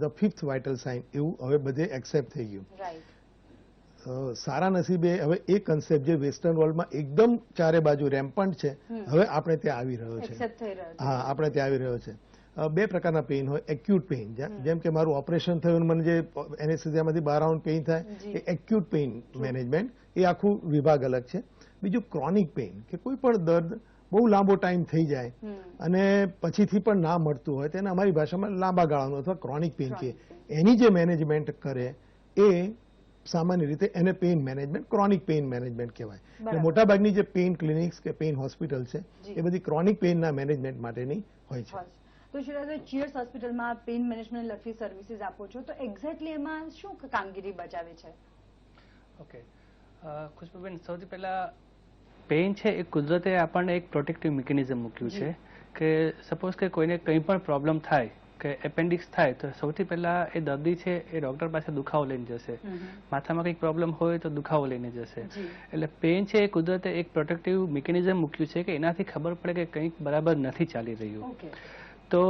The 5th vital sign એવું હવે બધે એક્સેપ્ટ થઈ ગયું. સારા નસીબે હવે એ કન્સેપ્ટ જે વેસ્ટર્ન વર્લ્ડમાં એકદમ ચારે બાજુ રેમ્પન્ટ છે, હવે આપણે ત્યાં આવી રહ્યો છે. હા, આપણે ત્યાં આવી રહ્યો છે. બે પ્રકારના પેઇન હોય. એક્યુટ પેઇન, જેમ કે મારું ઓપરેશન થયું મને જે એનેસ્થેસિયામાંથી બહાર આવવાનું પેઇન થાય, એ એક્યુટ પેઇન મેનેજમેન્ટ, એ આખું વિભાગ અલગ છે. બીજું ક્રોનિક પેઇન, કે કોઈ પણ દર્દ બહુ લાંબો ટાઈમ થઈ જાય અને પછીથી પણ ના મળતું હોય તેને અમારી ભાષામાં લાંબા ગાળાનું અથવા ક્રોનિક પેઇન કહે. એની જે મેનેજમેન્ટ કરે એ સામાન્ય રીતે એને pain management, chronic pain management કહેવાય. એટલે મોટાભાગની જે પેઇન ક્લિનિક્સ કે પેઇન હોસ્પિટલ છે એ બધી ક્રોનિક પેઇનના મેનેજમેન્ટ માટેની હોય છે. તો શિરાજભાઈ, ચીયર્સ હોસ્પિટલમાં પેઇન મેનેજમેન્ટ લગતી સર્વિસીસ આપો છો, તો એક્ઝેક્ટલી એમાં શું કામગીરી બજાવે છે? ઓકે ખુશ્બુબેન, સૌથી પહેલા પેઇન છે એ કુદરતે આપણને એક પ્રોટેક્ટિવ મિકેનિઝમ મૂક્યું છે કે સપોઝ કે કોઈને કંઈ પણ પ્રોબ્લેમ થાય કે એપેન્ડિક્સ થાય તો સૌથી પહેલા એ દર્દી છે એ ડોક્ટર પાસે દુખાવો લઈને જશે. માથામાં કંઈક પ્રોબ્લેમ હોય તો દુખાવો લઈને જશે. એટલે પેઇન છે એ કુદરતે એક પ્રોટેક્ટિવ મિકેનિઝમ મૂક્યું છે કે એનાથી ખબર પડે કે કંઈક બરાબર નથી ચાલી રહ્યું. તો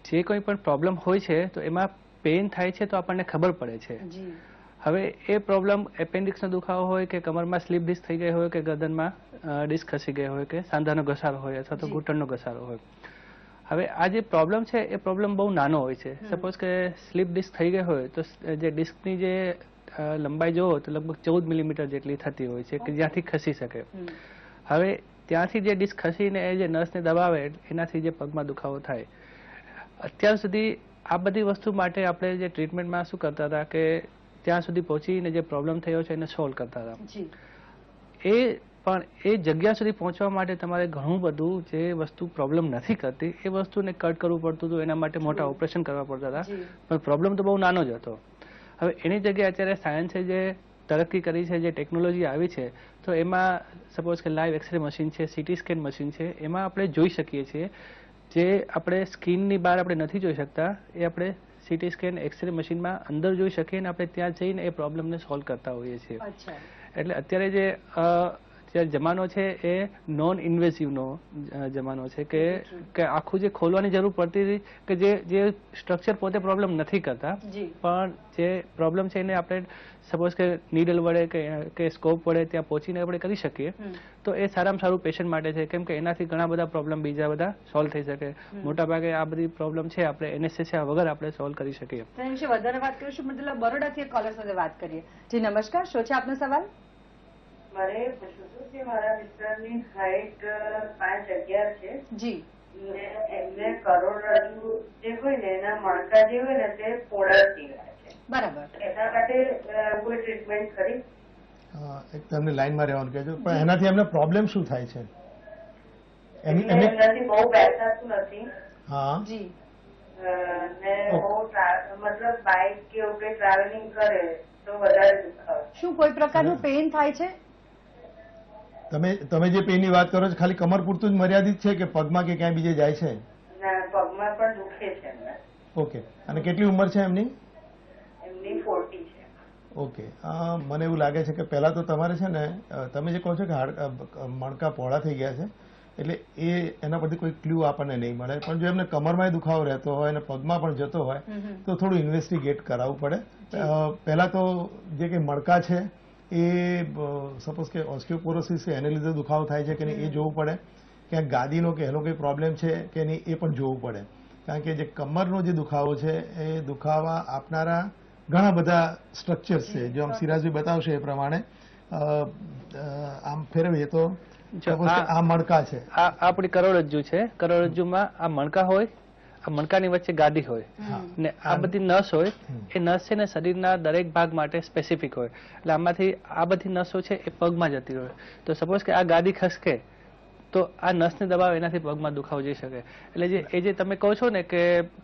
જે કોઈ પણ પ્રોબ્લેમ હોય છે તો એમાં પેઇન થાય છે તો આપણને ખબર પડે છે. હવે એ પ્રોબ્લેમ એપેન્ડિક્સનો દુખાવો હોય કે કમરમાં સ્લીપ ડિસ્ક થઈ ગઈ હોય કે ગરદનમાં ડિસ્ક ખસી ગઈ હોય કે સાંધાનો ઘસારો હોય અથવા તો ઘૂંટણનો ઘસારો હોય. હવે આ જે પ્રોબ્લેમ છે એ પ્રોબ્લેમ બહુ નાનો હોય છે. સપોઝ કે સ્લીપ ડિસ્ક થઈ ગઈ હોય તો જે ડિસ્કની જે લંબાઈ જોવો તો લગભગ 14 મિલીમીટર જેટલી થતી હોય છે કે જ્યાંથી ખસી શકે. હવે ત્યાંથી જે ડિસ્ક ખસીને એ જે નસને દબાવે એનાથી જે પગમાં દુખાવો થાય. અત્યાર સુધી આ બધી વસ્તુ માટે આપણે જે ટ્રીટમેન્ટમાં શું કરતા હતા કે ત્યાં સુધી પહોંચીને જે પ્રોબ્લેમ થયો છે એને સોલ્વ કરતા હતા. એ પણ એ જગ્યા સુધી પહોંચવા માટે તમારે ઘણું બધું જે વસ્તુ પ્રોબ્લેમ નથી કરતી એ વસ્તુને કટ કરવું પડતું હતું. એના માટે મોટા ઓપરેશન કરવા પડતા હતા, પણ પ્રોબ્લેમ તો બહુ નાનો જ હતો. હવે એની જગ્યાએ અત્યારે સાયન્સે જે તરક્કી કરી છે, જે ટેકનોલોજી આવી છે, તો એમાં સપોઝ કે લાઈવ એક્સરે મશીન છે, સીટી સ્કેન મશીન છે, એમાં આપણે જોઈ શકીએ છીએ જે આપણે સ્કિનની બહાર આપણે નથી જોઈ શકતા એ આપણે સીટી સ્કેન એક્સરે મશીનમાં અંદર જોઈ શકીએ અને આપણે ત્યાં જઈને એ પ્રોબ્લેમને સોલ્વ કરતા હોઈએ છીએ. એટલે અત્યારે જે જમાનો છે એ નોન ઇન્વેસિવનો જમાનો છે કે આખું જે ખોલવાની જરૂર પડતી હતી કે જે સ્ટ્રક્ચર પોતે પ્રોબ્લેમ નથી કરતા, પણ જે પ્રોબ્લેમ છે એને આપણે સપોઝ કે નીડલ વડે કે સ્કોપ વડે ત્યાં પહોંચીને આપણે કરી શકીએ તો એ સારામાં સારું પેશન્ટ માટે છે. કેમ કે એનાથી ઘણા બધા પ્રોબ્લેમ બીજા બધા સોલ્વ થઈ શકે. મોટાભાગે આ બધી પ્રોબ્લેમ છે આપણે એનેસ્થેસિયા વગર આપણે સોલ્વ કરી શકીએ. એના વિશે વધારે વાત કરીશું. મતલબ બરોડાથી એક કોલર સાથે વાત કરીએ. જી નમસ્કાર, શું છે આપનો સવાલ? મારે પૂછવું હતું કે મારા મિસ્ટરની હાઈટ 5'11" છે. જી. એમને કરોડરજ્જુ જે હોય ને એના મણકા જે હોય ને તે પોળા થઈ ગયા છે. બરાબર. એના માટે કોઈ ટ્રીટમેન્ટ કરી? એક તમને લાઈનમાં રહેવાનું કહેજો, પણ એનાથી એમને પ્રોબ્લેમ શું થાય છે? એમનાથી બહુ બેસાતું નથી. હા જી. ને બહુ મતલબ બાઇક કે એવું કઈ ટ્રાવેલિંગ કરે તો વધારે દુખાવે. શું કોઈ પ્રકારનું પેઇન થાય છે? તમે જે પેઇનની વાત કરો છો ખાલી કમર પૂરતું જ મર્યાદિત છે કે પગમાં કે ક્યાંય બીજે જાય છે? ના, પગમાં પણ દુખે છે એમને. ઓકે. અને કેટલી ઉંમર છે એમની? એમની 40 છે. ઓકે. મને એવું લાગે છે કે પહેલા તો તમારે છે ને તમે જે કહો છો કે મણકા પહોળા થઈ ગયા છે એટલે એના પરથી કોઈ ક્લ્યુ આપણને નહીં મળે, પણ જો એમને કમરમાં દુખાવો રહેતો હોય અને પગમાં પણ જતો હોય તો થોડું ઇન્વેસ્ટિગેટ કરાવવું પડે. પહેલા તો જે કંઈ મણકા છે એ સપોઝ કે ઓસ્ટિયોપોરોસિસ છે એને લીધે દુખાવો થાય છે કે નહીં એ જોવું પડે. ક્યાંક ગાદીનો કે એનો કંઈ પ્રોબ્લેમ છે કે નહીં એ પણ જોવું પડે. કારણ કે જે કમરનો જે દુખાવો છે એ દુખાવા આપનારા ઘણા બધા સ્ટ્રક્ચર્સ છે. જો આમ સિરાજભાઈ બતાવશે એ પ્રમાણે આમ ફેરવીએ તો આ મણકા છે, આ આપણી કરોડરજ્જુ છે. કરોડરજ્જુમાં આ મણકા હોય, આ મણકાની વચ્ચે ગાદી હોય ને આ બધી નસ હોય. એ નસ છે ને શરીરના દરેક ભાગ માટે સ્પેસિફિક હોય. એટલે આમાંથી આ બધી નસો છે એ પગમાં જતી હોય. તો સપોઝ કે આ ગાદી ખસકે તો આ નસને દબાવ એનાથી પગમાં દુખાવો જઈ શકે. એટલે જે તમે કહો છો ને કે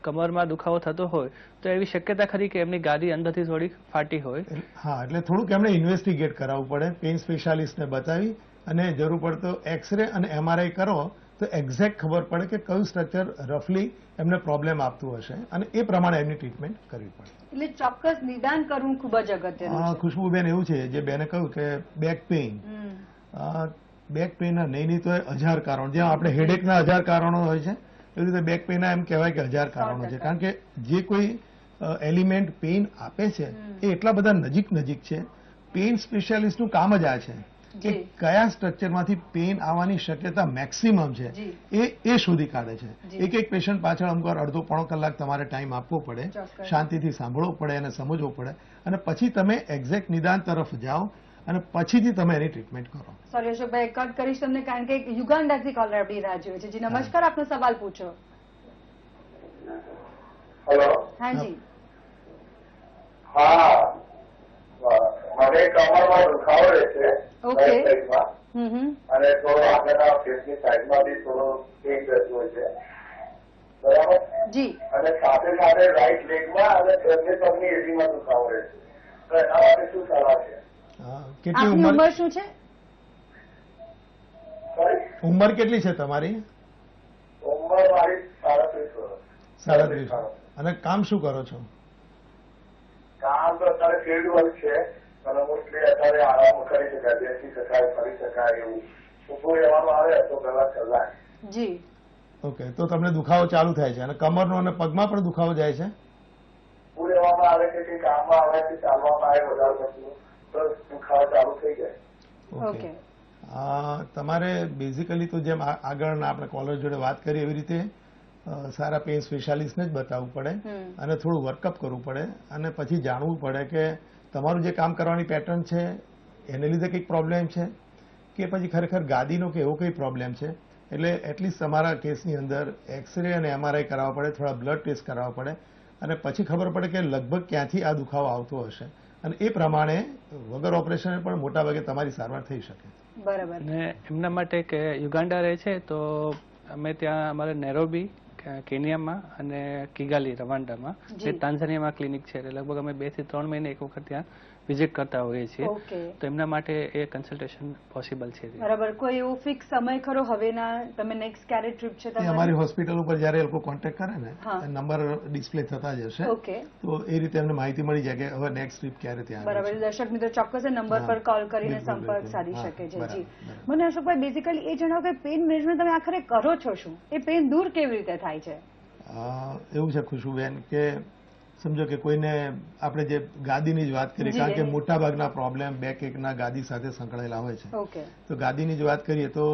કમરમાં દુખાવો થતો હોય તો એવી શક્યતા ખરી કે એમની ગાદી અંદરથી થોડી ફાટી હોય. હા, એટલે થોડુંક એમને ઇન્વેસ્ટિગેટ કરાવવું પડે, પેઇન સ્પેશિયાલિસ્ટને બતાવી અને જરૂર પડે તો એક્સરે અને MRI કરો તો એક્ઝેક્ટ ખબર પડે કે કયું સ્ટ્રક્ચર રફલી એમને પ્રોબ્લેમ આપતું હશે અને એ પ્રમાણે એમની ટ્રીટમેન્ટ કરવી પડે. એટલે ચોક્કસ નિદાન કરવું ખૂબ જ અગત્યનું છે. ખુશ્બુબેન, એવું છે જે બેને કહ્યું કે બેક પેઇન, બેક પેઇનના નહીં તો 1000 કારણો, જેમ આપણે હેડેકના 1000 કારણો હોય છે એવી રીતે બેક પેઇનના એમ કહેવાય કે 1000 કારણો છે. કારણ કે જે કોઈ એલિમેન્ટ પેઇન આપે છે એ એટલા બધા નજીક છે. પેઇન સ્પેશિયાલિસ્ટનું કામ જ આ છે કે કયા સ્ટ્રક્ચરમાંથી પેઇન આવવાની શક્યતા મેક્સિમમ છે એ શોધી કાઢે છે. એક પેશન્ટ પાછળ અમુક અડધો પોણો કલાક તમારે ટાઈમ આપવો પડે, શાંતિથી સાંભળવો પડે અને સમજવો પડે, અને પછી તમે એક્ઝેક્ટ નિદાન તરફ જાઓ અને પછીથી તમે એની ટ્રીટમેન્ટ કરો. સોરી અશોકભાઈ, કટ કરીશ તમને કારણ કે યુગાન્ડાથી કોલર આપણી રાહ જોઈએ છે. જી નમસ્કાર, આપનો સવાલ પૂછો. હેલો. હા જી. હા, મને કમરમાં દુખાવો રહે છે. ઓકે. અને થોડો આગળના ફેસની સાઈડમાં બી થોડો પેઇન રહેતું હોય છે. બરાબર. જી. અને સાથે સાથે રાઈટ લેગમાં અને બંને પગની એડીમાં દુખાવો રહે છે. તો એના માટે શું સલાહ છે? કેટલી આપની ઉંમર શું છે? ઉંમર કેટલી છે તમારી? ઉંમર મારી 37 વર્ષ. 37. અને કામ શું કરો છો? કામ તો અત્યારે ફિલ્ડ વર્ક છે, અને મોસ્ટલી અત્યારે આરામ કરી શકાય, બેસી શકાય, ફરી શકાય એવું. ઉભું રહેવાનું આવે તો કલાક કલાક. જી. ઓકે, તો તમને દુખાવો ચાલુ થાય છે અને કમરનો અને પગમાં પણ દુખાવો જાય છે? ઉભું રહેવામાં આવે કે કામમાં આવે કે ચાલવામાં આવે વધારે પડતું તો દુખાવો ચાલુ થઈ જાય. ઓકે. તમારે બેઝિકલી તો જેમ આગળના આપણે કોલર જોડે વાત કરી એવી રીતે સારા પેઇન સ્પેશિયાલિસ્ટને જ બતાવવું પડે અને થોડું વર્કઅપ કરવું પડે અને પછી જાણવું પડે કે તમારું જે કામ કરવાની પેટર્ન છે એને લીધે કંઈક પ્રોબ્લેમ છે કે પછી ખરેખર ગાદીનો કે એવો કંઈ પ્રોબ્લેમ છે. એટલે એટલીસ્ટ તમારા કેસની અંદર એક્સરે અને MRI કરાવવા પડે, થોડા બ્લડ ટેસ્ટ કરાવવા પડે અને પછી ખબર પડે કે લગભગ ક્યાંથી આ દુખાવો આવતો હશે અને એ પ્રમાણે વગર ઓપરેશન પણ મોટા ભાગે તમારી સારવાર થઈ શકે. બરાબર. અને એમના માટે કે યુગાન્ડા રહે છે તો અમે ત્યાં અમારે નેરોબી કેનિયામાં અને કિગાલી રવાન્ડામાં જે તાન્ઝાનિયામાં ક્લિનિક છે, એટલે લગભગ અમે 2 થી 3 મહિને એક વખત ત્યાં વિઝિટ કરતા હોઈએ છીએ. તો એમના માટે એ કન્સલ્ટેશન પોસિબલ છે. બરાબર. કોઈ એવો ફિક્સ સમય ખરો હવેના તમે નેક્સ્ટ ક્યારે ટ્રીપ છે તમારી? અમારી હોસ્પિટલ ઉપર જ્યારે એ લોકો કોન્ટેક્ટ કરે ને નંબર ડિસ્પ્લે થતા જ હશે, તો એ રીતે એમને માહિતી મળી જાય કે હવે નેક્સ્ટ ટ્રીપ ક્યારે ત્યાં. બરાબર. દર્શક મિત્રો ચોક્કસ નંબર પર કોલ કરીને સંપર્ક સાધી શકે છે. જી. મને અશોકભાઈ બેઝિકલી એ જણાવો કે પેઇન મેનેજમેન્ટ તમે આખરે કરો છો શું? એ પેઇન દૂર કેવી રીતે થાય છે? એવું છે ખુશુબેન કે સમજો કે કોઈને આપણે જે ગાદીની જ વાત કરીએ, કારણ કે મોટા ભાગના પ્રોબ્લેમ બેક એકના ગાદી સાથે સંકળાયેલા હોય છે. તો ગાદીની જ વાત કરીએ તો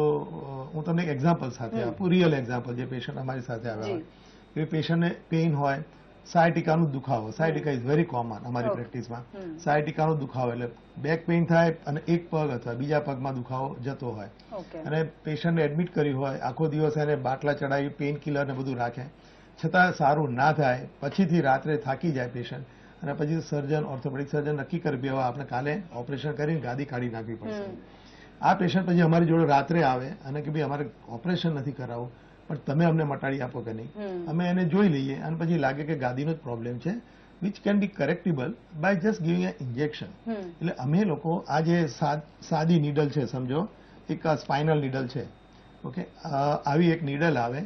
હું તમને એક એક્ઝામ્પલ સાથે આપું, રિયલ એક્ઝામ્પલ. જે પેશન્ટ અમારી સાથે આવ્યા હોય એ પેશન્ટને પેઇન હોય, સાયટિકાનું દુખાવો. સાયટિકા ઇઝ વેરી કોમન અમારી પ્રેક્ટિસમાં. સાયટિકાનો દુખાવો એટલે બેક પેઇન થાય અને એક પગ અથવા બીજા પગમાં દુખાવો જતો હોય અને પેશન્ટને એડમિટ કર્યું હોય, આખો દિવસ એને બાટલા ચડાવી પેઇન કિલર ને બધું રાખે, છતાં સારું ના થાય, પછીથી રાત્રે થાકી જાય પેશન્ટ અને પછી સર્જન, ઓર્થોપેડિક સર્જન નક્કી કરી કે આપણે કાલે ઓપરેશન કરીને ગાદી કાઢી નાખવી પડશે. આ પેશન્ટ પછી અમારી જોડે રાત્રે આવે અને કે ભાઈ અમારે ઓપરેશન નથી કરાવવું પણ તમે અમને મટાડી આપો કે નહીં. અમે એને જોઈ લઈએ અને પછી લાગે કે ગાદીનો જ પ્રોબ્લેમ છે, which can be correctable by just giving a injection. એટલે અમે લોકો આ જે સાદી નીડલ છે, સમજો એક સ્પાઇનલ નીડલ છે, ઓકે, આવી એક નીડલ આવે,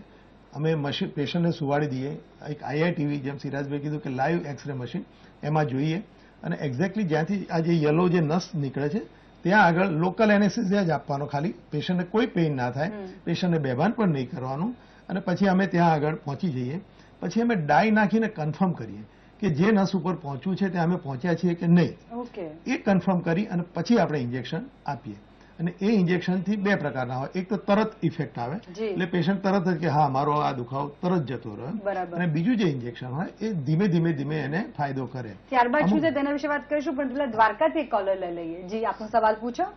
અમે મશીન પેશન્ટને સુવાડી દઈએ, એક IITV જેમ સિરાજભાઈ કીધું કે લાઈવ એક્સરે મશીન, એમાં જોઈએ અને એક્ઝેક્ટલી જ્યાંથી આ જે યલો જે નસ નીકળે છે ત્યાં આગળ લોકલ એનેસ્થેસિયા જ આપવાનો, ખાલી પેશન્ટને કોઈ પેઇન ના થાય, પેશન્ટને બેભાન પણ નહીં કરવાનું. અને પછી અમે ત્યાં આગળ પહોંચી જઈએ, પછી અમે ડાઈ નાખીને કન્ફર્મ કરીએ કે જે નસ ઉપર પહોંચવું છે ત્યાં અમે પહોંચ્યા છીએ કે નહીં, એ કન્ફર્મ કરી અને પછી આપણે ઇન્જેક્શન આપીએ. અને એ ઇન્જેક્શન થી 2 પ્રકારના હોય. એક તો તરત ઇફેક્ટ આવે એટલે પેશન્ટ તરત જ કે હા મારો આ દુખાવો તરત જતો રહે, અને બીજું જે ઇન્જેક્શન હોય એ ધીમે ધીમે એને ફાયદો કરે. ત્યારબાદ શું છે તેના વિશે વાત કરીશું, પણ પેલા દ્વારકાથી એક કોલર લઈ લઈએ. જી, આપનો સવાલ પૂછો.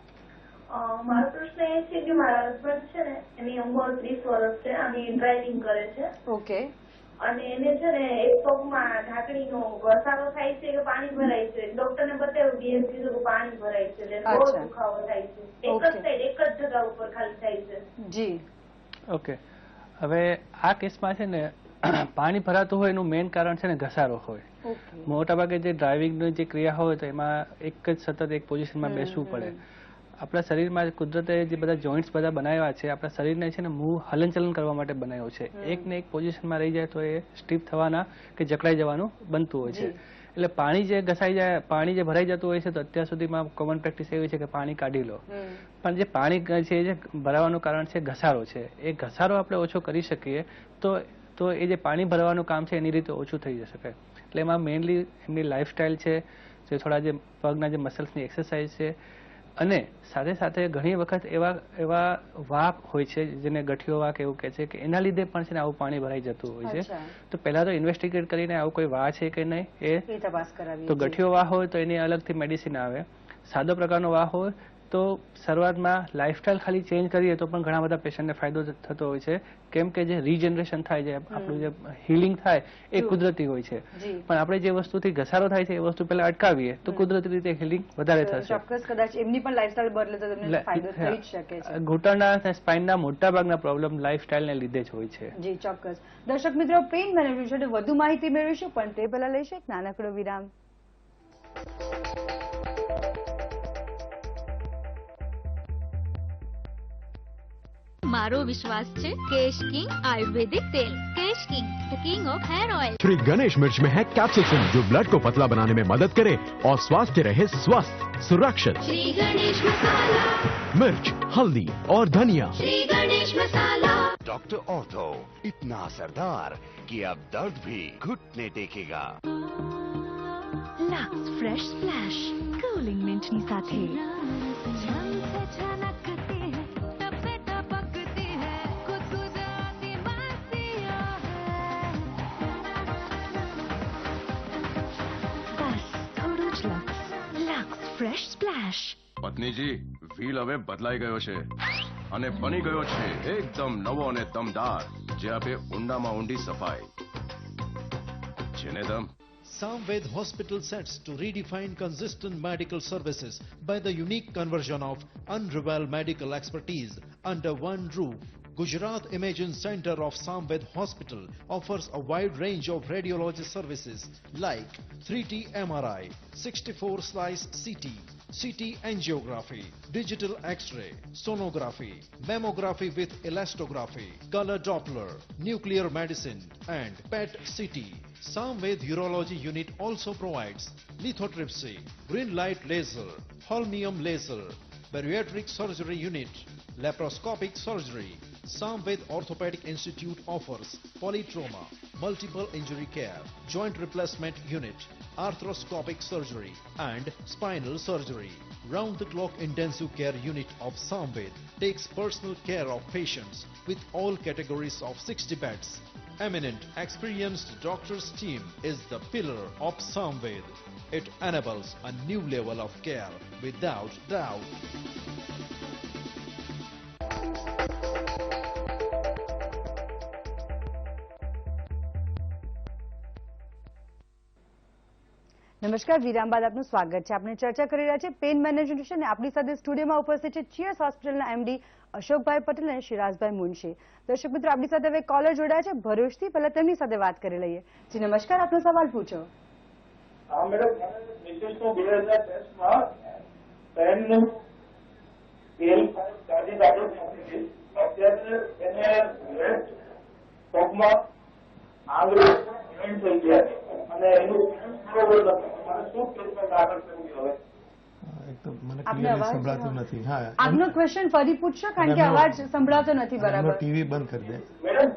મારો પ્રશ્ન એ છે કે મારા હસબન્ડ છે ને, એની ઉંમર 30 વર્ષ છે અને ડ્રાઇવિંગ કરે છે. ઓકે. અને એને છે ને એક પગમાં ઢાંકણીનો ઘસારો થાય છે કે પાણી ભરાય છે. ડોક્ટરને બતાવ્યું કે એમ કીધું કે પાણી ભરાય છે, એટલે બહુ દુખાવો થાય છે. એક જ સાઈડ, એક જ જગ્યા ઉપર ખાલી થાય છે. જી. ઓકે. હવે આ કેસમાં છે ને પાણી ભરાતું હોય એનું મેઇન કારણ છે ને ઘસારો હોય. મોટાભાગે જે ડ્રાઇવિંગની જે ક્રિયા હોય તો એમાં એક જ સતત એક પોઝિશનમાં બેસવું પડે. આપણા શરીરમાં કુદરતે જે બધા જોઈન્ટ્સ બધા બનાવ્યા છે, આપણા શરીરને છે ને હલનચલન કરવા માટે બનાવ્યો છે. એક ને એક પોઝિશનમાં રહી જાય તો એ સ્ટીફ થવાના કે જકડાઈ જવાનું બનતું હોય છે. એટલે પાણી જે ઘસાઈ જાય, પાણી જે ભરાઈ જતું હોય છે, તો અત્યાર સુધીમાં કોમન પ્રેક્ટિસ એવી છે કે પાણી કાઢી લો. પણ જે પાણી છે જે ભરાવાનું કારણ છે ઘસારો છે, એ ઘસારો આપણે ઓછો કરી શકીએ તો એ જે પાણી ભરવાનું કામ છે એની રીતે ઓછું થઈ શકે. એટલે એમાં મેઇનલી એમની લાઈફસ્ટાઈલ છે, જે થોડા જે પગના જે મસલ્સની એક્સરસાઇઝ છે, અને સાથે સાથે ઘણી વખત એવા વાપ હોય છે જેને ગઠિયો વાક એવું કહે છે કે એના લીધે પણ છે ને આવું પાણી ભરાઈ જતું હોય છે. તો પહેલા તો ઇન્વેસ્ટિગેટ કરીને આવું કોઈ વા છે કે નહીં એ તપાસ કરાવી. તો ગઠિયો વા હોય તો એની અલગથી મેડિસિન આવે. સાદો પ્રકારનો વા હોય તો શરૂઆતમાં લાઈફસ્ટાઈલ ખાલી ચેન્જ કરીએ તો પણ ઘણા બધા પેશન્ટને ફાયદો થતો હોય છે, કેમ કે જે રીજનરેશન થાય છે, આપણું જે હિલિંગ થાય એ કુદરતી હોય છે. પણ આપણે જે વસ્તુથી ઘસારો થાય છે એ વસ્તુ પહેલા અટકાવીએ તો કુદરતી રીતે હિલિંગ વધારે થશે. ચોક્કસ કદાચ એમની પણ લાઈફસ્ટાઈલ બદલે તો તમને ફાયદો થઈ જ શકે છે. ઘૂંટણના અને સ્પાઇનના મોટા ભાગના પ્રોબ્લેમ લાઈફસ્ટાઈલને લીધે જ હોય છે. જી ચોક્કસ. દર્શક મિત્રો, પેઇન મેનેજમેન્ટ વિશે વધુ માહિતી મેળવીશું, પણ તે પહેલા લઈશું એક નાનકડો વિરામ. મારો વિશ્વાસ છે કેશ કિંગ आयुर्वेदिक तेल. Kesh King, the king of hair oil. Shri Ganesh मिर्च में है कैप्सिसिन जो ब्लड को पतला बनाने में मदद करे और स्वास्थ्य रहे स्वस्थ सुरक्षित. श्री गणेश मसाला. मिर्च, हल्दी और धनिया. श्री गणेश मसाला. डॉक्टर ऑर्थो इतना असरदार कि अब दर्द भी घुटने टेकेगा. लक्स फ्रेश स्प्लैश कूलिंग मिंटनी સાથે. Fresh splash. પત્નીજી, વ્હીલ હવે બદલાઈ ગયો છે અને બની ગયો છે એકદમ નવો અને દમદાર, જે આપે ઊંડામાં ઊંડી સફાઈ. જેને દમ Samved Hospital sets to redefine consistent medical services by the unique conversion of unrivaled medical expertise under one roof. Gujarat Imaging Center of Samved Hospital offers a wide range of radiology services like 3T MRI, 64-slice CT, CT angiography, digital X-ray, sonography, mammography with elastography, color Doppler, nuclear medicine and PET CT. Samved Urology Unit also provides lithotripsy, green light laser, holmium laser, bariatric surgery unit, laparoscopic surgery. Samved Orthopedic Institute offers polytrauma, multiple injury care, joint replacement unit, arthroscopic surgery and spinal surgery. Round-the-clock intensive care unit of Samved takes personal care of patients with all categories of 60 beds. Eminent, experienced doctors team is the pillar of Samved. It enables a new level of care without doubt. નમસ્કાર, વિરામ બાદ આપનું સ્વાગત છે. આપણે ચર્ચા કરી રહ્યા છે પેઇન મેનેજમેન્ટ વિશે, અને આપણી સાથે સ્ટુડિયોમાં ઉપસ્થિત છે ચીયર્સ હોસ્પિટલના એમડી અશોકભાઈ પટેલ અને શિરાજભાઈ મુનશી. દર્શક મિત્રો, આપણી સાથે હવે કોલર જોડાયા છે ભરૂચથી. પહેલા તેમની સાથે વાત કરી લઈએ. જી નમસ્કાર, આપનો સવાલ પૂછો. હા મેડમ, મિસિસનું 2010માં પેનનું તેલ કાઢી નાખ્યું. અત્યારે એને લેફ્ટ પગમાં આંગળી જોઈન્ટ થઈ ગયા અને એનું બરોબર નથી. મને શું ટ્રીટમેન્ટ આગળ કરવી હવે? મને ક્લિયરલી સંભળાતું નથી. હા, આપનો ક્વેશ્ચન ફરી પૂછશો, કારણ કે અવાજ સંભળાતો નથી બરાબર. ટીવી બંધ કરી દે. મેડમ,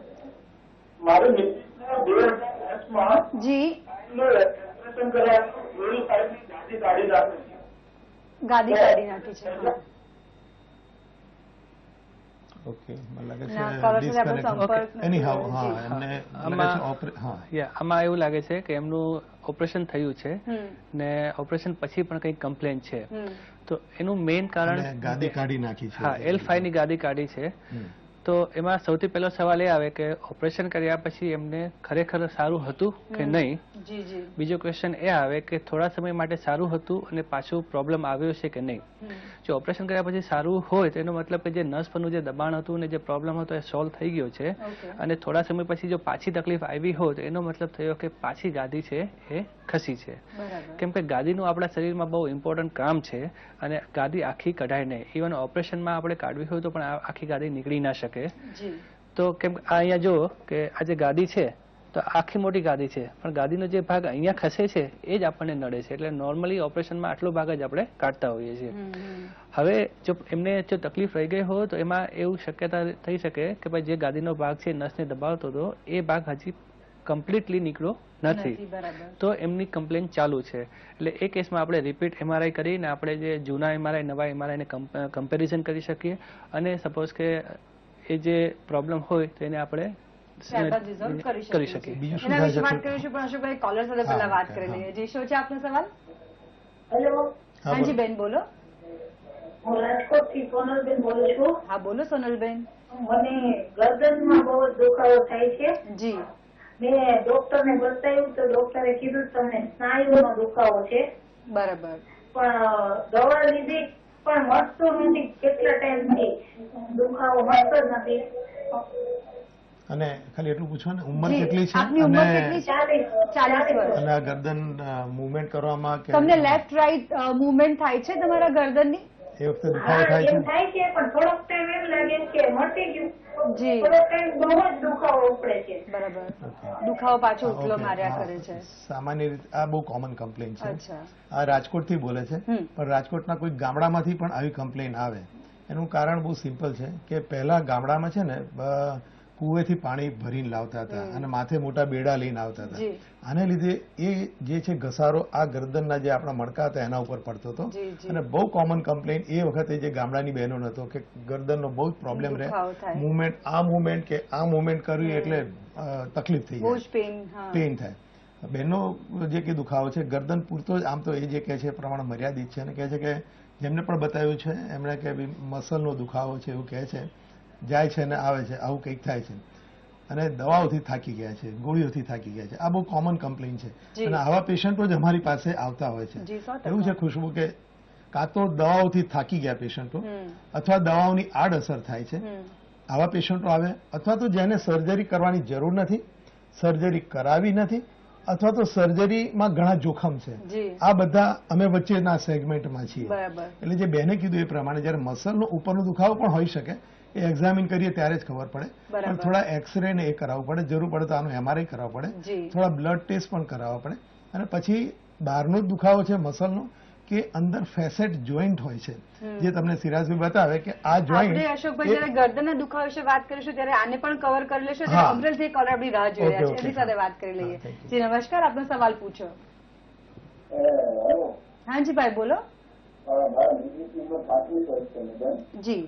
મારે મિસિસના 2010માં જી ઓપરેશન કરાવવાનું રોયલ સાહેબની ગાડી કાઢી નાખી છે. ગાદી કાઢી નાખી છે. ઓકે, મને લાગે ના, કોલર સાથે આપણો સંપર્ક નથી. એનીહાઉ, જી. હા, એમને આમાં એવું લાગે છે કે એમનું ઓપરેશન થયું છે ને ઓપરેશન પછી પણ કંઈક કમ્પ્લેન છે, તો એનું મેઇન કારણ ગાદી કાઢી નાખી છે. હા, L5 ની ગાદી કાઢી છે. તો એમાં સૌથી પહેલો સવાલ એ આવે કે ઓપરેશન કર્યા પછી એમને ખરેખર સારું હતું કે નહીં. બીજો ક્વેશ્ચન એ આવે કે થોડા સમય માટે સારું હતું અને પાછું પ્રોબ્લેમ આવ્યો છે કે નહીં. જો ઓપરેશન કર્યા પછી સારું હોય તો એનો મતલબ કે જે નસ પરનું જે દબાણ હતું અને જે પ્રોબ્લેમ હતો એ સોલ્વ થઈ ગયો છે, અને થોડા સમય પછી જો પાછી તકલીફ આવી હોય તો એનો મતલબ થયો કે પાછી ગાદી છે એ ખસી છે. કેમ કે ગાદીનું આપણા શરીરમાં બહુ ઇમ્પોર્ટન્ટ કામ છે અને ગાદી આખી કઢાય નહીં. ઇવન ઓપરેશનમાં આપણે કાઢવી હોય તો પણ આખી ગાદી નીકળી ના શકે. તો કેમ અહીંયા જો કે આ જે ગાદી છે તો આખી મોટી ગાદી છે પણ ગાદીનો જે ભાગ અહીંયા ખસે છે એ જ આપણને નડે છે. એટલે નોર્મલી ઓપરેશનમાં આટલો ભાગ જ આપણે કાઢતા હોઈએ છીએ. હવે જો એમને જો તકલીફ રહી ગઈ હોય તો એમાં એવું શક્યતા થઈ શકે કે ભાઈ જે ગાદીનો ભાગ છે નસને દબાવતો હતો એ ભાગ હજી કમ્પ્લીટલી નીકળ્યો નથી, તો એમની કમ્પ્લેન ચાલુ છે. એટલે એ કેસમાં આપણે રિપીટ MRI કરીને આપણે જે જૂના MRI નવા MRI ને કમ્પેરિઝન કરી શકીએ અને સપોઝ કે એ જે પ્રોબ્લેમ હોય તો એને આપણે કરી શકીએ. એના વિશે વાત કરીશું પણ અશોકભાઈ કોલર સાથે પહેલા વાત કરી લઈએ. જી શું છે આપનો સવાલ? હેલો, હાજી બેન બોલો. હું રાજકોટથી સોનલબેન બોલું છું. હા બોલો સોનલબેન. મને ગરદનમાં બહુ જ દુખાવો થાય છે. જી. મેં ડોક્ટરને બતાવ્યું તો ડોક્ટરે કીધું તમને સ્નાયુનો દુખાવો છે. બરાબર. પણ દવા લીધી પણ મટતું નથી. કેટલા ટાઈમથી દુખાવો મટતો જ નથી. અને ખાલી એટલું પૂછો ને ઉંમર કેટલી છે આપની ઉંમર કેટલી છે? 40 વર્ષ. અને આ ગરદન મૂવમેન્ટ કરવામાં કે તમને લેફ્ટ રાઈટ મૂવમેન્ટ થાય છે તમારા ગરદનની? એ વખતે દુખાવો થાય છે? એમ થાય છે પણ થોડોક ટાઈમ એમ લાગે કે મટી ગયું. જી. થોડોક ટાઈમ બહુ જ દુખાવો ઉપડે છે. બરાબર. દુખાવો પાછો ઉકલો માર્યા કરે છે. સામાન્ય રીતે આ બહુ કોમન કમ્પ્લેન છે. અચ્છા. આ રાજકોટથી બોલે છે પણ રાજકોટના કોઈ ગામડામાંથી પણ આવી કમ્પ્લેન આવે એનું કારણ બહુ સિમ્પલ છે કે પહેલા ગામડામાં છે ને કુવેથી પાણી ભરીને લાવતા હતા અને માથે મોટા બેડા લઈને આવતા હતા. આને લીધે એ જે છે ઘસારો આ ગરદનના જે આપણા મણકા હતા એના ઉપર પડતો હતો અને બહુ કોમન કમ્પ્લેન એ વખતે જે ગામડાની બહેનોનો હતો કે ગરદનનો બહુ જ પ્રોબ્લેમ રહે. મુવમેન્ટ આ મુવમેન્ટ કે આ મુવમેન્ટ કરવી એટલે તકલીફ થઈ જાય, પેઇન થાય. બહેનો જે કે દુખાવો છે ગરદન પૂરતો જ આમ તો એ જે કહે છે પ્રમાણે મર્યાદિત છે અને કહે છે કે જેમને પણ બતાવ્યું છે એમણે કે મસલનો દુખાવો છે એવું કહે છે, જાય છે ને આવે છે, આવું કંઈક થાય છે અને દવાઓથી થાકી ગયા છે, ગોળીઓથી થાકી ગયા છે. આ બહુ કોમન કમ્પ્લેન છે અને આવા પેશન્ટો જ અમારી પાસે આવતા હોય છે. એવું છે ખુશ્બુ કે કાં તો દવાઓથી થાકી ગયા પેશન્ટો અથવા દવાઓની આડઅસર થાય છે, આવા પેશન્ટો આવે, અથવા તો જેને સર્જરી કરવાની જરૂર નથી, સર્જરી કરાવી નથી, અથવા તો સર્જરીમાં ઘણા જોખમ છે. આ બધા અમે વચ્ચેના સેગમેન્ટમાં છીએ. એટલે જે બેને કીધું એ પ્રમાણે જયારે મસલનો ઉપરનો દુખાવો પણ હોઈ શકે એ એક્ઝામિન કરીએ ત્યારે જ ખબર પડે, પણ થોડા એક્સરે ને એ કરાવવું પડે, જરૂર પડે તો આનું MRI કરાવવું પડે, થોડા બ્લડ ટેસ્ટ પણ કરાવવા પડે અને પછી બહારનો જ દુખાવો છે મસલનો કે અંદર ફેસેટ જોઈન્ટ હોય છે જે તમને સિરાજભાઈ બતાવે કે આ જોઈન્ટ. આપણે અશોકભાઈ જ્યારે ગરદનના દુખાવા વિશે વાત કરીશું ત્યારે આને પણ કવર કરી લેશું. અમરેલથી એક કોલર આપણી રાહ જોઈ રહ્યા છે, એની સાથે વાત કરી લઈએ. જી નમસ્કાર, આપનો સવાલ પૂછો. હાજી ભાઈ બોલો. જી.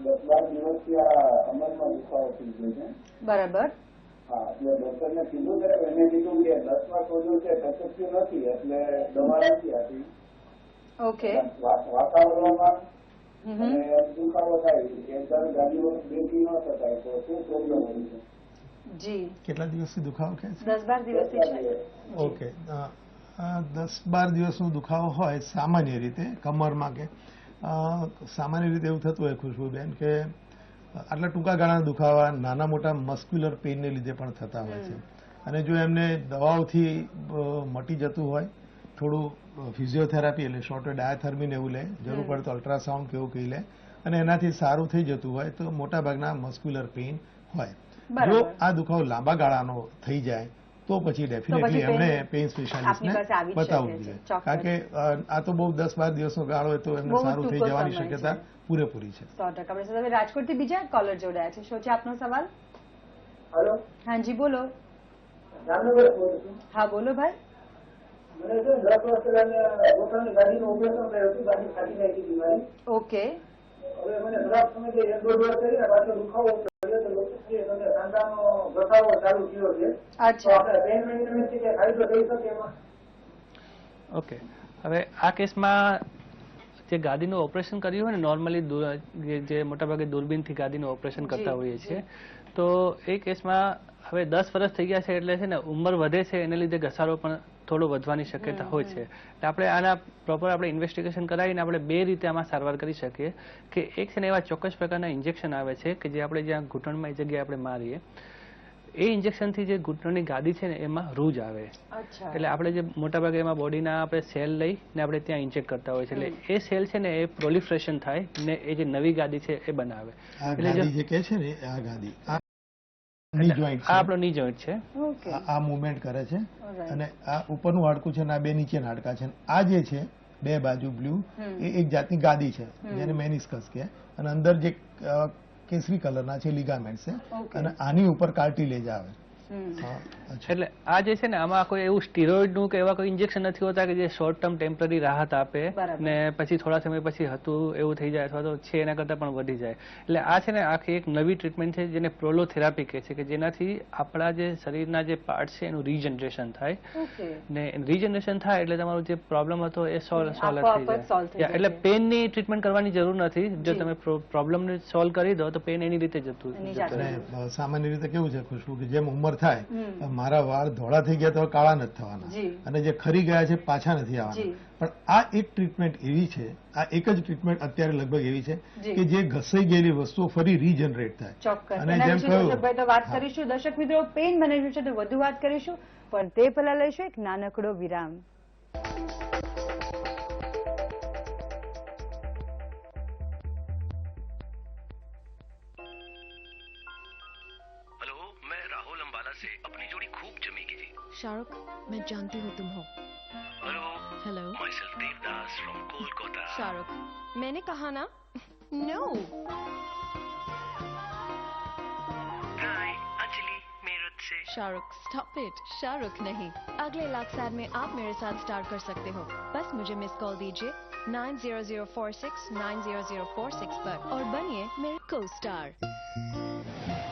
10-12 દિવસથી આ અમલમાં દુખાવો થઈ ગયો છે. બરાબર. હા, એટલે ડોક્ટરને કીધું છે, એને કીધું કે 10માં સોજો છે, ટચક્યું નથી એટલે દવા નથી આપી. ઓકે. વાતાવરણમાં અને દુખાવો થાય છે, એકદમ ગાડી વખત બેઠી ન શકાય, તો શું પ્રોબ્લેમ હોય છે? જી. કેટલા દિવસથી દુખાવો કહે છે? 10-12 દિવસથી છે. ઓકે. 10-12 દિવસનો દુખાવો હોય સામાન્ય રીતે કમરમાં કે સામાન્ય રીતે એવું થતું હોય ખુશ્બુબેન કે આટલા ટૂંકા ગાળાના દુખાવા નાના મોટા મસ્ક્યુલર પેઇનને લીધે પણ થતા હોય છે અને જો એમને દવાઓથી મટી જતું હોય, થોડું ફિઝિયોથેરાપી એટલે શોર્ટ ડાયાથર્મીન એવું લે, જરૂર પડે તો અલ્ટ્રાસાઉન્ડ કે એવું કંઈ લે અને એનાથી સારું થઈ જતું હોય તો મોટાભાગના મસ્ક્યુલર પેઇન હોય. જો આ દુખાવો લાંબા ગાળાનો થઈ જાય તો પછી ડેફિનેટલી એમણે પેઇન સ્પેશિયાલિસ્ટને બતાવવું જોઈએ, કારણ કે આ તો બહુ 10-12 દિવસનો ગાળો હોય તો એમને સારું થઈ જવાની શક્યતા પૂરેપૂરી છે. 100%. આપણે સાથે રાજકોટથી બીજા કોલર જોડાયા છે. શું છે આપનો સવાલ? હેલો. હાજી બોલો. હા બોલો ભાઈ. મને છે 10 વર્ષ પહેલા પોતાની ગાડીનું ઓપરેશન થયું હતું, ગાડી ફાટી નાખી હતી મારી. ઓકે. હવે મને થોડાક સમયથી 1-2 વર્ષ કરીને પાછો દુખાવો ઘસાવો ચાલુ થયો છે. ઓકે. હવે આ કેસમાં જે ગાદીનું ઓપરેશન કર્યું હોય ને, નોર્મલી જે મોટાભાગે દૂરબીનથી ગાદીનું ઓપરેશન કરતા હોઈએ છીએ, તો એ કેસમાં હવે 10 વર્ષ થઈ ગયા છે એટલે છે ને ઉંમર વધે છે એને લીધે ઘસારો પણ થોડો વધવાની શક્યતા હોય છે. એટલે આપણે આના પ્રોપર આપણે ઇન્વેસ્ટિગેશન કરાવીને આપણે 2 રીતે આમાં સારવાર કરી શકીએ કે એક છે ને એવા ચોક્કસ પ્રકારના ઇન્જેક્શન આવે છે કે જે આપણે જ્યાં ઘૂંટણમાં એ જગ્યાએ આપણે મારીએ, એ ઇન્જેક્શનથી જે ઘૂંટણની ગાદી છે ને એમાં રૂજ આવે. એટલે આપણે જે મોટાભાગે એમાં બોડીના આપણે સેલ લઈને આપણે ત્યાં ઇન્જેક્ટ કરતા હોય છે, એટલે એ સેલ છે ને એ પ્રોલિફરેશન થાય ને એ જે નવી ગાદી છે એ બનાવે. એટલે જે કહે છે ને આ ગાદી ની જોઈન્ટ આ આપણો ની જોઈન્ટ છે. ઓકે, આ મુવમેન્ટ કરે છે અને આ ઉપરનું હાડકું છે અને આ બે નીચેના હાડકા છે. આ જે છે બે બાજુ બ્લુ એ એક જાતની ગાદી છે જેને મેનિસ્કસ કહે અને અંદર જે કેસરી કલરના છે લિગામેન્ટ છે અને આની ઉપર કાર્ટિલેજ આવે. એટલે આ જે છે ને આમાં કોઈ એવું સ્ટીરોઇડ નું કે એવા કોઈ ઇન્જેક્શન નથી હોતા કે જે શોર્ટ ટર્મ ટેમ્પરરી રાહત આપે ને પછી થોડા સમય પછી હતું એવું થઈ જાય અથવા તો છે એના કરતા પણ વધી જાય. એટલે આ છે ને આખી એક નવી ટ્રીટમેન્ટ છે જેને પ્રોલોથેરાપી કહે છે કે જેનાથી આપણા જે શરીરના જે પાર્ટ છે એનું રીજનરેશન થાય ને રીજનરેશન થાય એટલે તમારો જે પ્રોબ્લેમ હતો એ સોલ્વ થઈ જાય. એટલે પેન ની ટ્રીટમેન્ટ કરવાની જરૂર નથી. જો તમે પ્રોબ્લેમ ને સોલ્વ કરી દો તો પેન એની રીતે જતું. સામાન્ય રીતે કેવું છે ખુશ્બુ કે જેમ ઉંમર થાય મારા વાળ ધોળા થઈ ગયા તો કાળા નથી થવાના અને જે ખરી ગયા છે પાછા નથી આવવાના. પણ આ એક ટ્રીટમેન્ટ એવી છે, આ એક જ ટ્રીટમેન્ટ અત્યારે લગભગ એવી છે કે જે ઘસાઈ ગયેલી વસ્તુઓ ફરી રીજનરેટ થાય. ચોક્કસ. અને જેમ કહ્યું તો વાત કરીશું દર્શક મિત્રો પેઇન મેનેજમેન્ટ છે તો વધુ વાત કરીશું, પણ તે પહેલા લઈશું એક નાનકડો વિરામ. शाहरुख, मैं जानती हूँ तुम हो. Hello. Hello. Myself Devdas from Kolkata. Shahrukh, मैंने कहा ना नो. Hi, अंजलि मेरठ से. Shahrukh, stop it. शाहरुख नहीं, अगले लाख में आप मेरे साथ स्टार कर सकते हो. बस मुझे मिस कॉल दीजिए 90046 90046 पर और बनिए मेरे को स्टार.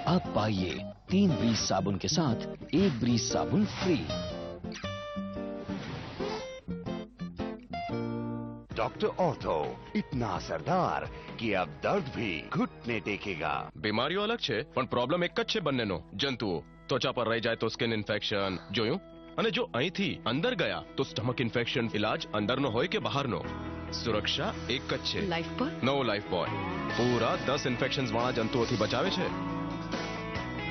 अब पाइए 3 ब्रीज साबुन के साथ 1 ब्रीज साबुन फ्री. डॉक्टर ऑर्थो, इतना असरदार कि अब दर्द भी घुटने टेकेगा. બીમારીઓ અલગ છે પણ પ્રોબ્લેમ એક જ છે બંનેનો, જંતુઓ. ત્વચા પર રહી જાય તો સ્કિન ઇન્ફેક્શન, જોયું? અને જો અહીંથી અંદર ગયા તો સ્ટમક ઇન્ફેક્શન. ઇલાજ અંદરનો હોય કે બહારનો, સુરક્ષા એક જ છે. Life boy? નવો લાઈફ બોય પૂરા 10 ઇન્ફેક્શન્સ વાળા જંતુઓથી બચાવે છે.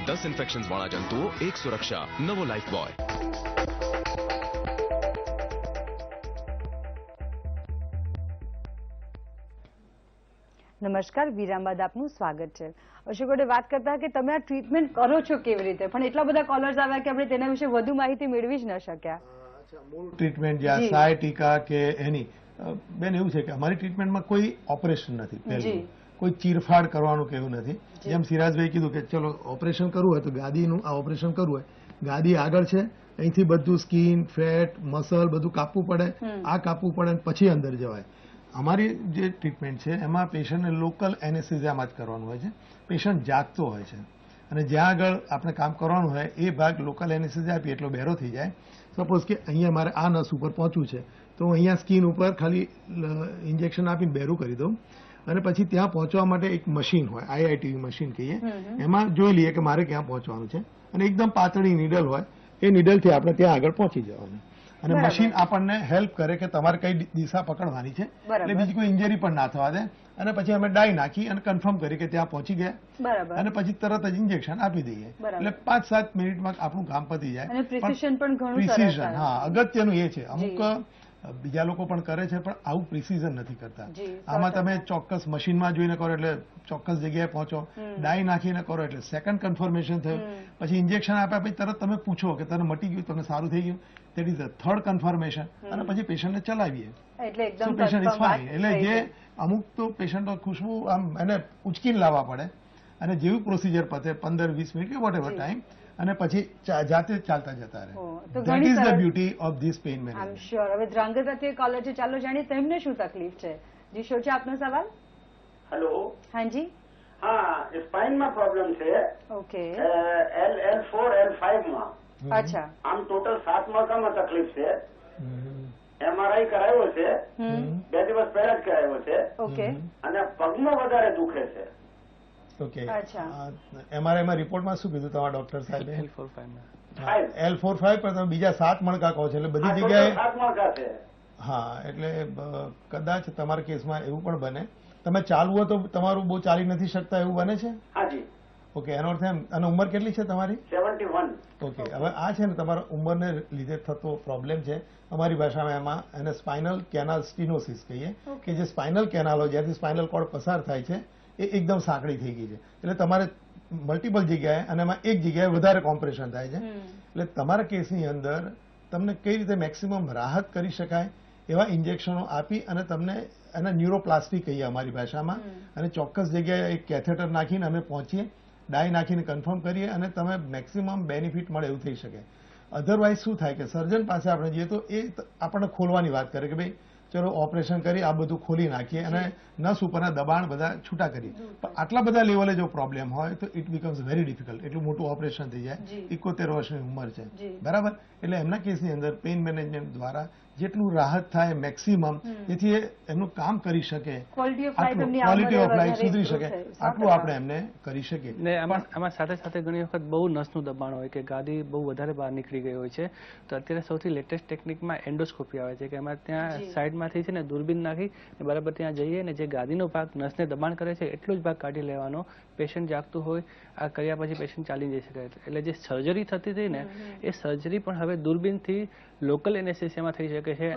10 ઇન્ફેક્શન્સ વાળા જંતુઓ, એક સુરક્ષા, નવો લાઈફ બોય. નમસ્કાર, વિરામ બાદ આપનું સ્વાગત છે. અશોક વડે વાત કરતા કે તમે આ ટ્રીટમેન્ટ કરો છો કેવી રીતે, પણ એટલા બધા કોલર્સ આવ્યા કે આપણે તેના વિશે વધુ માહિતી મેળવી જ ન શક્યા. ટ્રીટમેન્ટ જ્યાં સાયટિકા કે એની બેન એવું છે કે અમારી ટ્રીટમેન્ટમાં કોઈ ઓપરેશન નથી. પહેલું કોઈ ચીરફાડ કરવાનું કેવું નથી. જેમ સિરાજભાઈ કીધું કે ચલો ઓપરેશન કરવું હોય તો ગાદીનું આ ઓપરેશન કરવું હોય, ગાદી આગળ છે, અહીંથી બધું સ્કિન, ફેટ, મસલ બધું કાપવું પડે, આ કાપવું પડે પછી અંદર જવાય. અમારી જે ટ્રીટમેન્ટ છે એમાં પેશન્ટને લોકલ એનેસ્થેસિયામાં જ કરવાનું હોય છે. પેશન્ટ જાગતો હોય છે અને જ્યાં આગળ આપણે કામ કરવાનું હોય એ ભાગ લોકલ એનેસ્થેસિયા આપીએ એટલો બહેરો થઈ જાય. સપોઝ કે અહીંયા મારે આ નસ ઉપર પહોંચવું છે તો હું અહીંયા સ્કિન ઉપર ખાલી ઇન્જેક્શન આપીને બહેરું કરી દઉં અને પછી ત્યાં પહોંચવા માટે એક મશીન હોય, આઈઆઈટીવી મશીન કહીએ, એમાં જોઈ લઈએ કે મારે ક્યાં પહોંચવાનું છે અને એકદમ પાતળી નીડલ હોય, એ નીડલથી આપણે ત્યાં આગળ પહોંચી જવાનું અને મશીન આપણને હેલ્પ કરે કે તમારે કઈ દિશા પકડવાની છે એટલે બીજી કોઈ ઇન્જરી પણ ના થવા દે. અને પછી અમે ડાઈ નાખી અને કન્ફર્મ કરી કે ત્યાં પહોંચી ગયા અને પછી તરત જ ઇન્જેક્શન આપી દઈએ. એટલે 5-7 મિનિટમાં આપણું કામ પતી જાય. પ્રિસિઝન, હા, અગત્યનું એ છે. અમુક બીજા લોકો પણ કરે છે પણ આવું પ્રિસિઝન નથી કરતા. આમાં તમે ચોક્કસ મશીનમાં જોઈને કરો એટલે ચોક્કસ જગ્યાએ પહોંચો, ડાઈ નાખીને કરો એટલે સેકન્ડ કન્ફર્મેશન થયું, પછી ઇન્જેક્શન આપ્યા પછી તરત તમે પૂછો કે તને મટી ગયું, તમને સારું થઈ ગયું, that is the third confirmation અને પછી પેશન્ટને ચલાવીએ. Patient is fine. એટલે જે અમુક તો પેશન્ટો ખુશ્બુ આમ એને ઉચકીને લાવવા પડે અને જેવું પ્રોસિજર પતે 15-20 મિનિટ કે વોટ એવર ટાઈમ અને પછી જાતે ચાલતા જતા રહે. That is the beauty of this pain management. I am sure. હવે ધ્રાંગધ્રાથી કોલર છે, ચાલો જાણીએ તેમને શું તકલીફ છે. જી, શું છે આપનો સવાલ? હેલો. હાજી. હા, સ્પાઇનમાં પ્રોબ્લેમ છે. ઓકે. L4 L5 માં. અચ્છા. આમ ટોટલ 7 મણકામાં તકલીફ છે. MRI કરાવ્યો છે, 2 દિવસ પહેલા જ કરાવ્યો છે. ઓકે. અને પગમાં વધારે દુખે છે. ઓકે. MRI માં રિપોર્ટમાં શું કીધું તમારા ડોક્ટર સાહેબે? L4-5 પર તમે બીજા 7 મણકા કહો છો એટલે બધી જગ્યાએ 7 મણકા છે. હા, એટલે કદાચ તમારા કેસમાં એવું પણ બને. તમે ચાલવું હોય તો તમારું બહુ ચાલી નથી શકતા એવું બને છે? હાજી. ઓકે, એનો અર્થ એમ. અને ઉંમર કેટલી છે તમારી? 71. ઓકે, હવે આ છે ને તમારા ઉંમરને લીધે થતો પ્રોબ્લેમ છે. અમારી ભાષામાં એમાં એને સ્પાઇનલ કેનાલ સ્ટીનોસિસ કહીએ કે જે સ્પાઇનલ કેનાલો જ્યાંથી સ્પાઇનલ કોર્ડ પસાર થાય છે એ એકદમ સાંકડી થઈ ગઈ છે એટલે તમારે મલ્ટિપલ જગ્યાએ અને એમાં એક જગ્યાએ વધારે કોમ્પ્રેશન થાય છે. એટલે તમારા કેસની અંદર તમને કઈ રીતે મેક્સિમમ રાહત કરી શકાય એવા ઇન્જેક્શનો આપી અને તમને એના ન્યુરોપ્લાસ્ટી કહીએ અમારી ભાષામાં, અને ચોક્કસ જગ્યાએ એક કેથેટર નાખીને અમે પહોંચીએ, ડાય નાખીને કન્ફર્મ કરીએ અને તમે મેક્સિમમ બેનિફિટ મળે એવું થઈ શકે. અધરવાઇઝ શું થાય કે સર્જન પાસે આપણે જઈએ તો એ આપણને ખોલવાની વાત કરે કે ભાઈ ચલો ઓપરેશન કરી આ બધું ખોલી નાખીએ અને નસ ઉપરના દબાણ બધા છૂટા કરીએ. પણ આટલા બધા લેવલે જો પ્રોબ્લેમ હોય તો ઇટ બીકમ્સ વેરી ડિફિકલ્ટ. એટલું મોટું ઓપરેશન થઈ જાય. 71 વર્ષની ઉંમર છે, બરાબર. એટલે એમના કેસની અંદર પેઇન મેનેજમેન્ટ દ્વારા જેટલું રાહત થાય મેક્સિમમ, જેથી એમનું કામ કરી શકે, ક્વોલિટી ઓફ લાઈફ સુધરી શકે, આટલું આપણે એમને કરી શકીએ. ને આમાં સાથે સાથે ઘણી વખત બહુ નસનું દબાણ હોય કે ગાદી બહુ વધારે બહાર નીકળી ગઈ હોય છે, તો અત્યારે સૌથી લેટેસ્ટ ટેકનિકમાં એન્ડોસ્કોપી આવે છે કે એમાં ત્યાં સાઈડમાંથી છે ને દૂરબીન નાખી બરાબર ત્યાં જઈએ ને જે ગાદીનો ભાગ નસને દબાણ કરે છે એટલો જ ભાગ કાઢી લેવાનો. પેશન્ટ જાગતું હોય આ કર્યા પછી પેશન્ટ ચાલી જઈ શકે. એટલે જે સર્જરી થતી હતી ને એ સર્જરી પણ હવે દૂરબીનથી લોકલ એનેસ્થેસિયામાં થઈ શકે છે.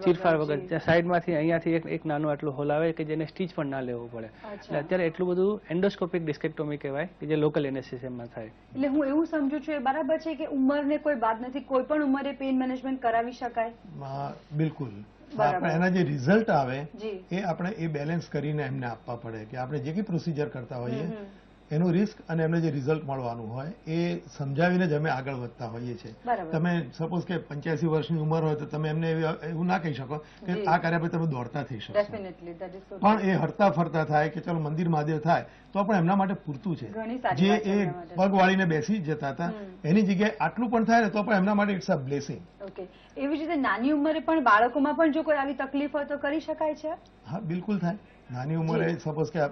ચીરફાડ વગર ત્યાં સાઈડમાંથી અહીંયાથી એક નાનો આટલું હોલ આવે કે જેને સ્ટીચ પણ ના લેવું પડે. એટલે અત્યારે એટલું બધું એન્ડોસ્કોપિક ડિસ્કેક્ટોમી કહેવાય કે જે લોકલ એનેસ્થેસિયામાં થાય. એટલે હું એવું સમજુ છું એ બરાબર છે કે ઉંમરને કોઈ બાદ નથી, કોઈ પણ ઉંમરે પેઇન મેનેજમેન્ટ કરાવી શકાય? બિલકુલ. આપણે એના જે રિઝલ્ટ આવે એ આપણે એ બેલેન્સ કરીને એમને આપવા પડે કે આપણે જે કઈ પ્રોસિજર કરતા હોઈએ એનું રિસ્ક અને એમને જે રિઝલ્ટ મળવાનું હોય એ સમજાવીને જ અમે આગળ વધતા હોઈએ છીએ. તમે સપોઝ કે 85 વર્ષની ઉંમર હોય તો તમે એમને એવું ના કહી શકો કે આ કર્યા પછી તમે દોડતા થઈ શકો, પણ એ હરતા ફરતા થાય કે ચલો મંદિર મહાદેવ થાય તો પણ એમના માટે પૂરતું છે. જે એ પગ વાળીને બેસી જતા હતા એની જગ્યાએ આટલું પણ થાય ને તો પણ એમના માટે ઇટ્સ અ બ્લેસિંગ. ઓકે. એવી જ રીતે નાની ઉંમરે પણ બાળકોમાં પણ જો કોઈ આવી તકલીફ હોય તો કરી શકાય છે? હા, બિલકુલ થાય. નાની ઉંમરે સપોઝ કે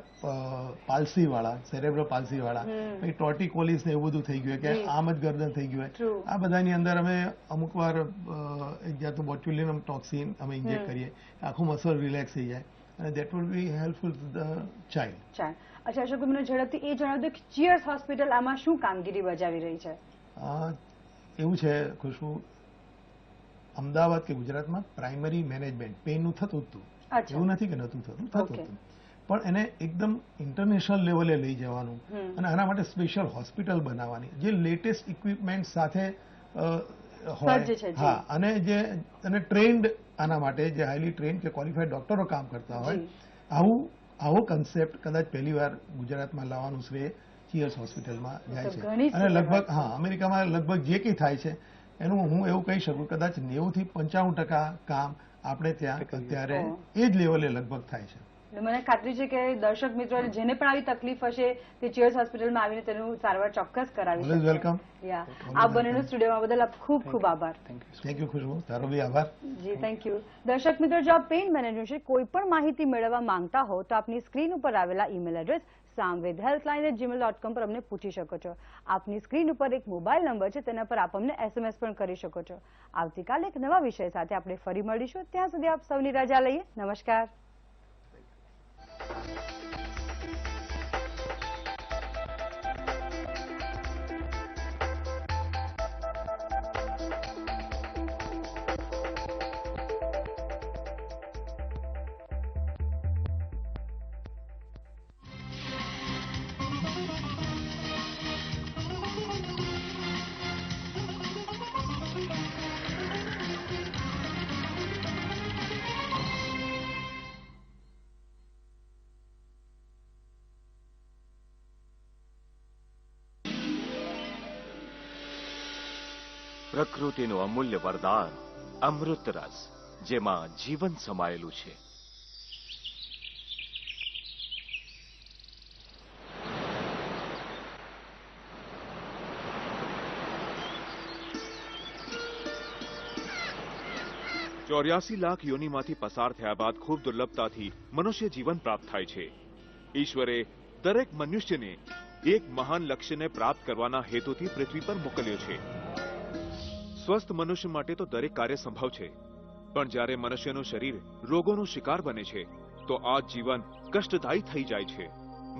પાલ્સી વાળા, સેરેબ્રલ પાલ્સી વાળા, પછી ટોર્ટિકોલિસ ને એવું બધું થઈ ગયું કે આમ જ ગરદન થઈ ગયું હોય, આ બધાની અંદર અમે અમુક વાર એક જાતનું બોટ્યુલિનમ ટોક્સિન અમે ઇન્જેક્ટ કરીએ, આખું મસલ રિલેક્સ થઈ જાય અને that will be helpful to the child. અચ્છા અશોક, મને ઝડપથી એ જણાવી દો કે ચીયર્સ હોસ્પિટલ આમાં શું કામગીરી બજાવી રહી છે? એવું છે ખુશ્બુ, અમદાવાદ કે ગુજરાતમાં પ્રાઇમરી મેનેજમેન્ટ પેઇનનું થતું હતું, એવું નથી કે નતું થતું, થતું હતું, પણ એને એકદમ ઇન્ટરનેશનલ લેવલે લઈ જવાનું અને આના માટે સ્પેશિયલ હોસ્પિટલ બનાવવાની જે લેટેસ્ટ ઇક્વિપમેન્ટ સાથે હોય, હા, અને જે અને ટ્રેન્ડ આના માટે જે હાઈલી ટ્રેન્ડ કે ક્વોલિફાઈડ ડોક્ટરો કામ કરતા હોય, આવો કન્સેપ્ટ કદાચ પહેલી વાર ગુજરાતમાં લાવવાનું શ્રેય ચીયર્સ હોસ્પિટલમાં જાય છે. અને લગભગ અમેરિકામાં લગભગ જે કંઈ થાય છે એનું હું એવું કહી શકું કદાચ 90 થી 95% કામ આપણે ત્યાં અત્યારે એ જ લેવલે લગભગ થાય છે. મને ખાતરી છે કે દર્શક મિત્રો જેને પણ આવી તકલીફ હશે તે ચીયર્સ હોસ્પિટલમાં આવીને તેનું સારવાર ચોક્કસ કરાવી શકે. વેલકમ. આપ બંનેનો સ્ટુડિયોમાં બદલ આપ ખૂબ ખૂબ આભાર. થેન્ક યુ ખુશ્બુ, તારો બી આભાર. જી થેન્ક યુ. દર્શક મિત્રો, જો આપ પેઇન મેનેજમેન્ટ વિશે કોઈ પણ માહિતી મેળવવા માંગતા હો તો આપની સ્ક્રીન ઉપર આવેલા ઈમેલ એડ્રેસ samvedhealthline@gmail.com પર અમને પૂછી શકો છો. આપની સ્ક્રીન ઉપર એક મોબાઈલ નંબર છે, તેના પર આપ અમને SMS પણ કરી શકો છો. આવતીકાલે એક નવા વિષય સાથે આપણે ફરી મળીશું. ત્યાં સુધી આપ સૌની રજા લઈએ. નમસ્કાર. પ્રકૃતિનું અમૂલ્ય વરદાન અમૃત રસ, જેમાં જીવન સમાયેલું છે. લાખ યોનિમાંથી પસાર થયા બાદ ખૂબ દુર્લભતાથી મનુષ્ય જીવન પ્રાપ્ત થાય છે. ઈશ્વરે દરેક મનુષ્યને એક મહાન લક્ષ્યને પ્રાપ્ત કરવાના હેતુથી પૃથ્વી પર મોકલ્યો છે. સ્વસ્થ મનુષ્ય માટે તો દરેક કાર્ય સંભવ છે, પણ જ્યારે મનુષ્યનું શરીર રોગોનો શિકાર બને છે તો આ જીવન કષ્ટદાયી થઈ જાય છે.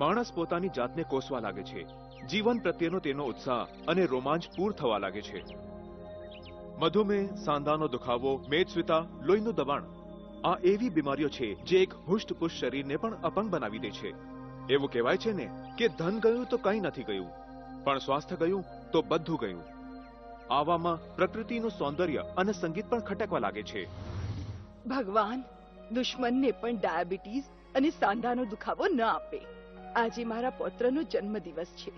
માણસ પોતાની જાતને કોસવા લાગે છે. જીવન પ્રત્યેનો તેનો ઉત્સાહ અને રોમાંચ પૂર થવા લાગે છે. મધુમેહ, સાંધાનો દુખાવો, મેદસ્વીતા, લોહીનું દબાણ, આ એવી બીમારીઓ છે જે એક હુષ્ટપુષ્ટ શરીરને પણ અપંગ બનાવી દે છે. એવું કહેવાય છે ને કે ધન ગયું તો કંઈ નથી ગયું, પણ સ્વાસ્થ્ય ગયું તો બધું ગયું. આવામાં પ્રકૃતિનું સૌંદર્ય અને સંગીત પણ ખટકવા લાગે છે. ભગવાન દુશ્મનને પણ ડાયાબિટીસ અને સાંધાનો દુખાવો ન આપે. આજે મારા પૌત્રનો જન્મદિવસ છે.